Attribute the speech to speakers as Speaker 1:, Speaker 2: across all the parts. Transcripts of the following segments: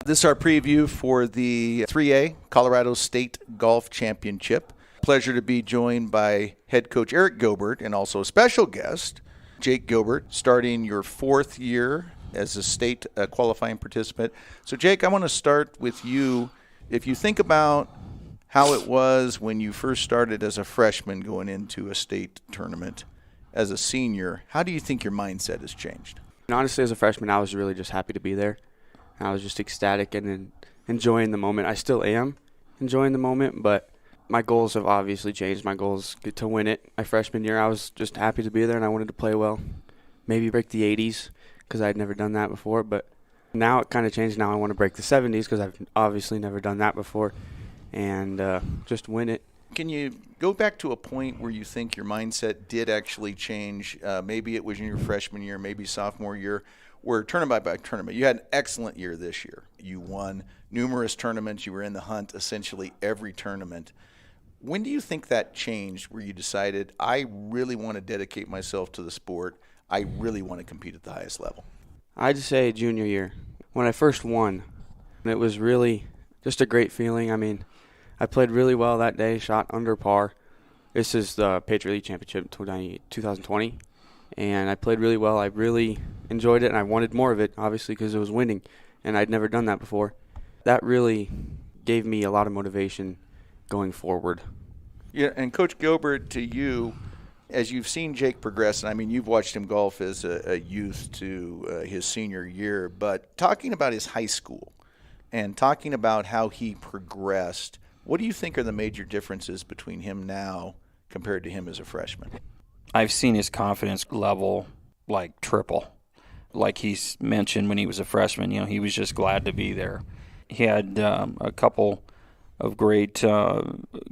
Speaker 1: This is our preview for the 3A Colorado State Golf Championship. Pleasure to be joined by head coach Eric Gilbert and also a special guest, Jake Gilbert, starting your fourth year as a state qualifying participant. So, Jake, I want to start with you. If you think about how it was when you first started as a freshman going into a state tournament as a senior, how do you think your mindset has changed?
Speaker 2: Honestly, as a freshman, I was really just happy to be there. I was just ecstatic and enjoying the moment. I still am enjoying the moment, but my goals have obviously changed. My goals to win it. My freshman year, I was just happy to be there, and I wanted to play well. Maybe break the 80s because I'd never done that before, but now it kind of changed. Now I want to break the 70s because I've obviously never done that before, and just win it.
Speaker 1: Can you go back to a point where you think your mindset did actually change? Maybe it was in your freshman year, maybe sophomore year, where tournament by tournament, you had an excellent year this year. You won numerous tournaments. You were in the hunt essentially every tournament. When do you think that changed where you decided, I really want to dedicate myself to the sport, I really want to compete at the highest level?
Speaker 2: I'd say junior year. When I first won, it was really just a great feeling. I mean, I played really well that day, shot under par. This is the Patriot League Championship 2020, and I played really well. I really enjoyed it, and I wanted more of it, obviously, because it was winning, and I'd never done that before. That really gave me a lot of motivation going forward.
Speaker 1: Yeah, and Coach Gilbert, to you, as you've seen Jake progress, and I mean, you've watched him golf as a youth to his senior year, but talking about his high school and talking about how he progressed, what do you think are the major differences between him now compared to him as a freshman?
Speaker 3: I've seen his confidence level like triple. Like he's mentioned when he was a freshman, he was just glad to be there. He had a couple of great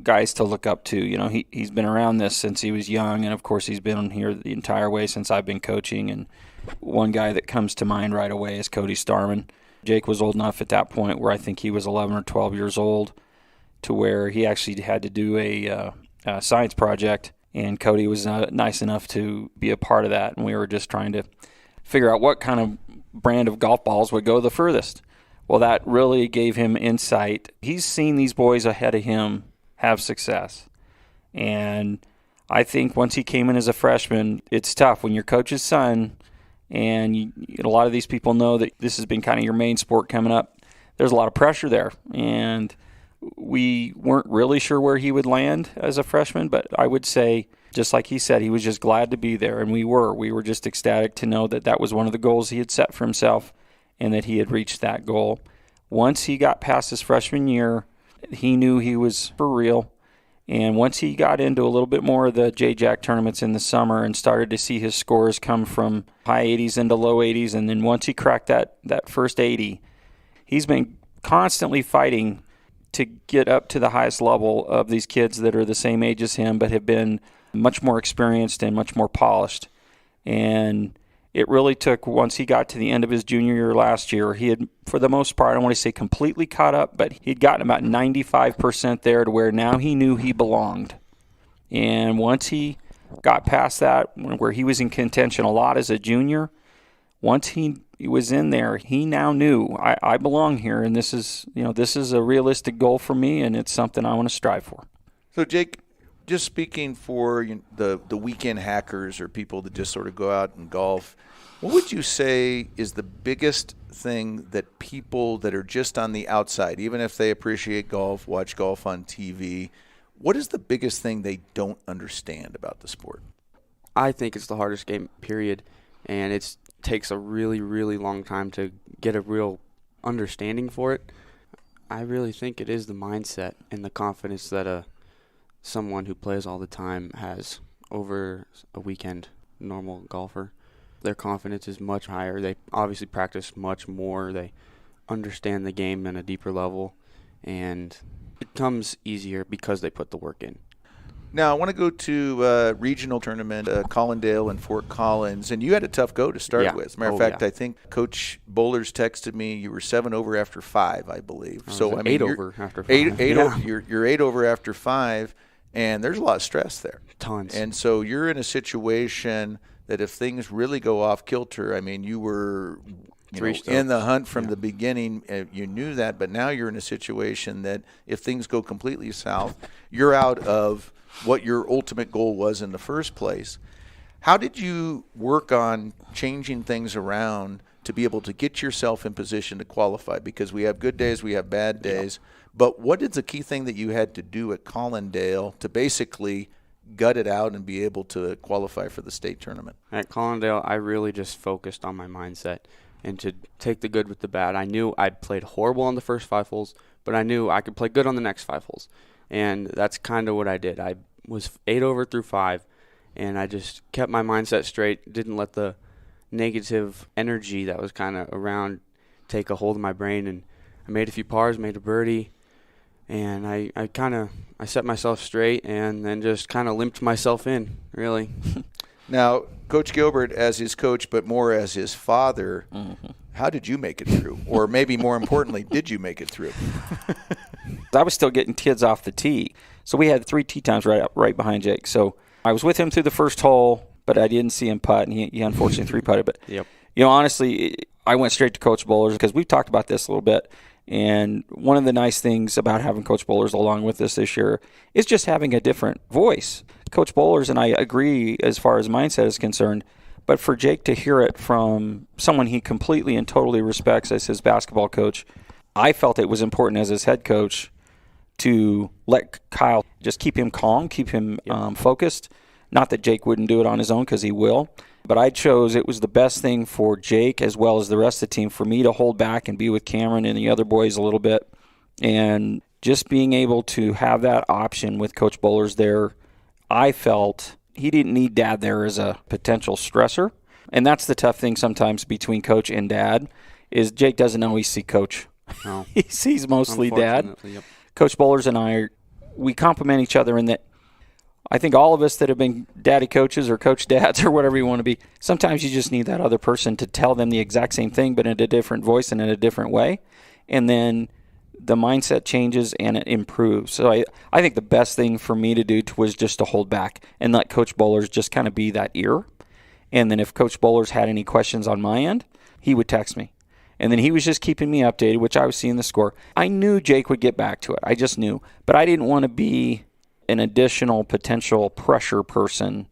Speaker 3: guys to look up to. He's been around this since he was young, and of course he's been here the entire way since I've been coaching. And one guy that comes to mind right away is Cody Starman. Jake was old enough at that point where I think he was 11 or 12 years old to where he actually had to do a science project, and Cody was nice enough to be a part of that, and we were just trying to figure out what kind of brand of golf balls would go the furthest. Well, that really gave him insight. He's seen these boys ahead of him have success. And I think once he came in as a freshman, it's tough when you're coach's son, and a lot of these people know that this has been kind of your main sport coming up. There's a lot of pressure there. And we weren't really sure where he would land as a freshman, but I would say, just like he said, he was just glad to be there, and we were just ecstatic to know that that was one of the goals he had set for himself and that he had reached that goal. Once he got past his freshman year, he knew he was for real, and once he got into a little bit more of the J-Jack tournaments in the summer and started to see his scores come from high 80s into low 80s, and then once he cracked that first 80, he's been constantly fighting to get up to the highest level of these kids that are the same age as him but have been much more experienced and much more polished. And it really took, once he got to the end of his junior year last year, he had, for the most part, I don't want to say completely caught up, but he'd gotten about 95% there to where now he knew he belonged. And once he got past that, where he was in contention a lot as a junior, once he was in there, he now knew, I belong here, and this is a realistic goal for me, and it's something I want to strive for.
Speaker 1: So, Jake, just speaking for the weekend hackers or people that just sort of go out and golf, what would you say is the biggest thing that people that are just on the outside, even if they appreciate golf, watch golf on TV, what is the biggest thing they don't understand about the sport?
Speaker 2: I think it's the hardest game, period, and it takes a really, really long time to get a real understanding for it. I really think it is the mindset and the confidence that someone who plays all the time has over a weekend normal golfer. Their confidence is much higher. They obviously practice much more. They understand the game on a deeper level, and it comes easier because they put the work in.
Speaker 1: Now, I want to go to regional tournament, Collindale and Fort Collins, and you had a tough go to start with. As a matter of fact, I think Coach Bowlers texted me you were 7 over after 5, I believe.
Speaker 2: So I mean, 8 over after 5.
Speaker 1: You're 8 over after 5, and there's a lot of stress there.
Speaker 2: Tons.
Speaker 1: And so you're in a situation that if things really go off kilter, I mean, you were in the hunt from the beginning. You knew that, but now you're in a situation that if things go completely south, you're out of what your ultimate goal was in the first place. How did you work on changing things around to be able to get yourself in position to qualify? Because we have good days, we have bad days. But what is the key thing that you had to do at Collindale to basically gut it out and be able to qualify for the state tournament?
Speaker 2: At Collindale, I really just focused on my mindset and to take the good with the bad. I knew I'd played horrible on the first 5 holes, but I knew I could play good on the next 5 holes. And that's kind of what I did. I was 8 over through 5, and I just kept my mindset straight, didn't let the negative energy that was kind of around take a hold of my brain. And I made a few pars, made a birdie, and I set myself straight and then just kind of limped myself in, really.
Speaker 1: Now, Coach Gilbert, as his coach, but more as his father, how did you make it through? Or maybe more importantly, did you make it through?
Speaker 3: I was still getting kids off the tee. So we had 3 tee times right behind Jake. So I was with him through the first hole, but I didn't see him putt, and he unfortunately 3-putted. But, honestly, I went straight to Coach Bowlers because we've talked about this a little bit. And one of the nice things about having Coach Bowlers along with us this year is just having a different voice. Coach Bowlers and I agree as far as mindset is concerned, but for Jake to hear it from someone he completely and totally respects as his basketball coach, I felt it was important as his head coach to let Kyle just keep him calm, keep him focused. Not that Jake wouldn't do it on his own, because he will. But I chose it was the best thing for Jake as well as the rest of the team for me to hold back and be with Cameron and the other boys a little bit. And just being able to have that option with Coach Bowlers there, I felt he didn't need Dad there as a potential stressor. And that's the tough thing sometimes between Coach and Dad is Jake doesn't always see Coach. No. He sees mostly Dad.
Speaker 2: Yep.
Speaker 3: Coach Bowlers and I, we complement each other in that I think all of us that have been daddy coaches or coach dads or whatever you want to be, sometimes you just need that other person to tell them the exact same thing but in a different voice and in a different way. And then the mindset changes and it improves. So I think the best thing for me to do was just to hold back and let Coach Bowlers just kind of be that ear. And then if Coach Bowlers had any questions on my end, he would text me. And then he was just keeping me updated, which I was seeing the score. I knew Jake would get back to it. I just knew. But I didn't want to be an additional potential pressure person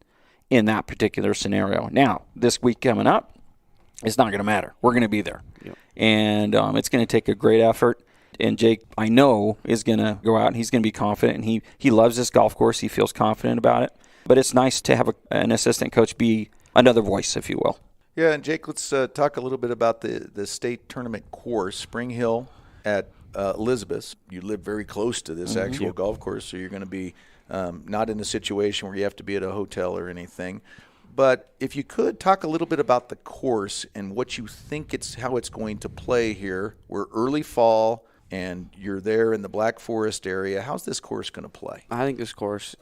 Speaker 3: in that particular scenario. Now, this week coming up, it's not going to matter. We're going to be there. Yep. And it's going to take a great effort. And Jake, I know, is going to go out and he's going to be confident. And he loves this golf course. He feels confident about it. But it's nice to have an assistant coach be another voice, if you will.
Speaker 1: Yeah, and Jake, let's talk a little bit about the state tournament course, Spring Hill at Elizabeth. You live very close to this actual golf course, so you're going to be not in a situation where you have to be at a hotel or anything. But if you could talk a little bit about the course and what you think how it's going to play here. We're early fall, and you're there in the Black Forest area. How's this course going to play?
Speaker 2: I think this course,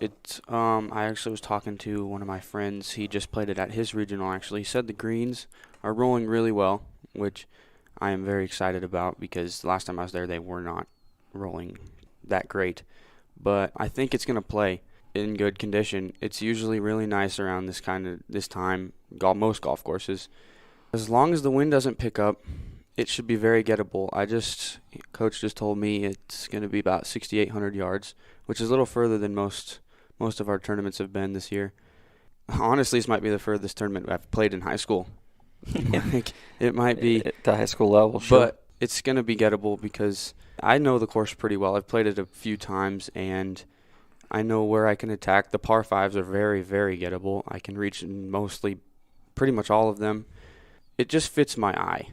Speaker 2: I actually was talking to one of my friends. He just played it at his regional, actually. He said the greens are rolling really well, which I am very excited about because the last time I was there, they were not rolling that great. But I think it's going to play in good condition. It's usually really nice around this time, most golf courses. As long as the wind doesn't pick up, it should be very gettable. Coach just told me it's going to be about 6,800 yards, which is a little further than most of our tournaments have been this year. Honestly, this might be the furthest tournament I've played in high school. It might be
Speaker 3: at the high school level, sure.
Speaker 2: But it's going to be gettable because I know the course pretty well. I've played it a few times, and I know where I can attack. The par 5s are very, very gettable. I can reach pretty much all of them. It just fits my eye.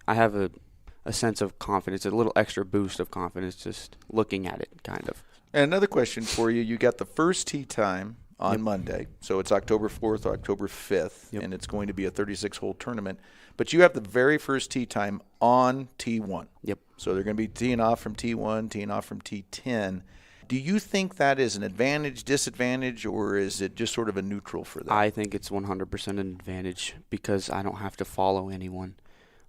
Speaker 2: I have a sense of confidence, a little extra boost of confidence just looking at it, kind of.
Speaker 1: And another question for you. You got the first tee time on Monday, so it's October 4th, October 5th, and it's going to be a 36-hole tournament. But you have the very first tee time on T1.
Speaker 2: Yep.
Speaker 1: So they're going to be teeing off from T1, teeing off from T10. Do you think that is an advantage, disadvantage, or is it just sort of a neutral for them?
Speaker 2: I think it's 100% an advantage because I don't have to follow anyone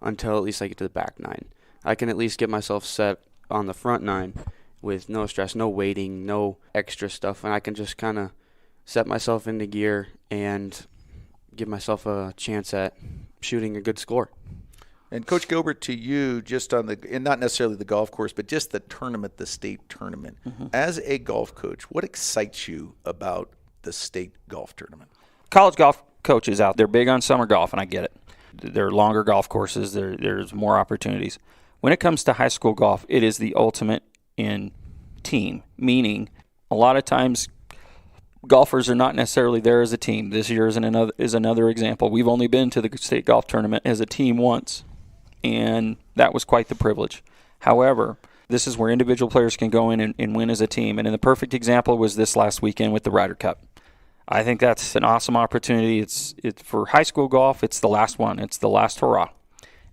Speaker 2: until at least I get to the back 9. I can at least get myself set on the front 9 with no stress, no waiting, no extra stuff, and I can just kind of set myself into gear and give myself a chance at shooting a good score.
Speaker 1: And Coach Gilbert, to you, just on and not necessarily the golf course, but just the tournament, the state tournament. As a golf coach, what excites you about the state golf tournament?
Speaker 3: College golf coaches out, they're big on summer golf, and I get it. There are longer golf courses. There's more opportunities. When it comes to high school golf, it is the ultimate in team, meaning a lot of times golfers are not necessarily there as a team. This year is another example. We've only been to the state golf tournament as a team once, and that was quite the privilege. However, this is where individual players can go in and win as a team. And the perfect example was this last weekend with the Ryder Cup. I think that's an awesome opportunity. It's for high school golf. It's the last one. It's the last hurrah.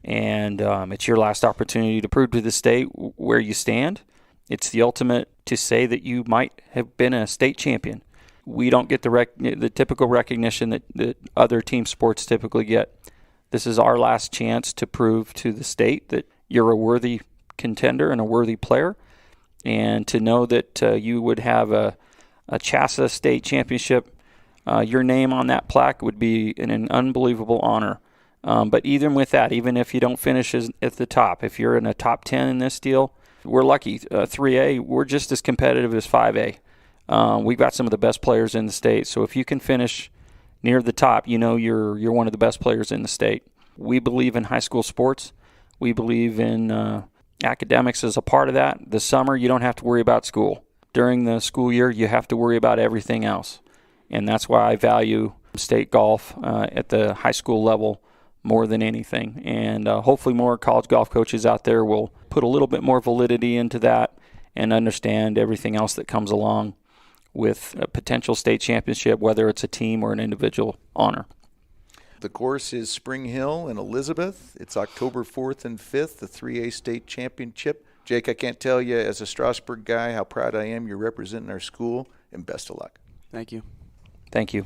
Speaker 3: And it's your last opportunity to prove to the state where you stand. It's the ultimate to say that you might have been a state champion. We don't get the typical recognition that other team sports typically get. This is our last chance to prove to the state that you're a worthy contender and a worthy player, and to know that you would have a CHSAA state championship. Your name on that plaque would be an unbelievable honor. But even with that, even if you don't finish at the top, if you're in a top 10 in this deal, we're lucky. 3A, we're just as competitive as 5A. We've got some of the best players in the state. So if you can finish near the top, you're one of the best players in the state. We believe in high school sports. We believe in academics as a part of that. The summer, you don't have to worry about school. During the school year, you have to worry about everything else. And that's why I value state golf at the high school level more than anything. And hopefully more college golf coaches out there will put a little bit more validity into that and understand everything else that comes along with a potential state championship, whether it's a team or an individual honor.
Speaker 1: The course is Spring Hill in Elizabeth. It's October 4th and 5th, the 3A state championship. Jake, I can't tell you as a Strasburg guy how proud I am you're representing our school, and best of luck.
Speaker 2: Thank you.
Speaker 3: Thank you.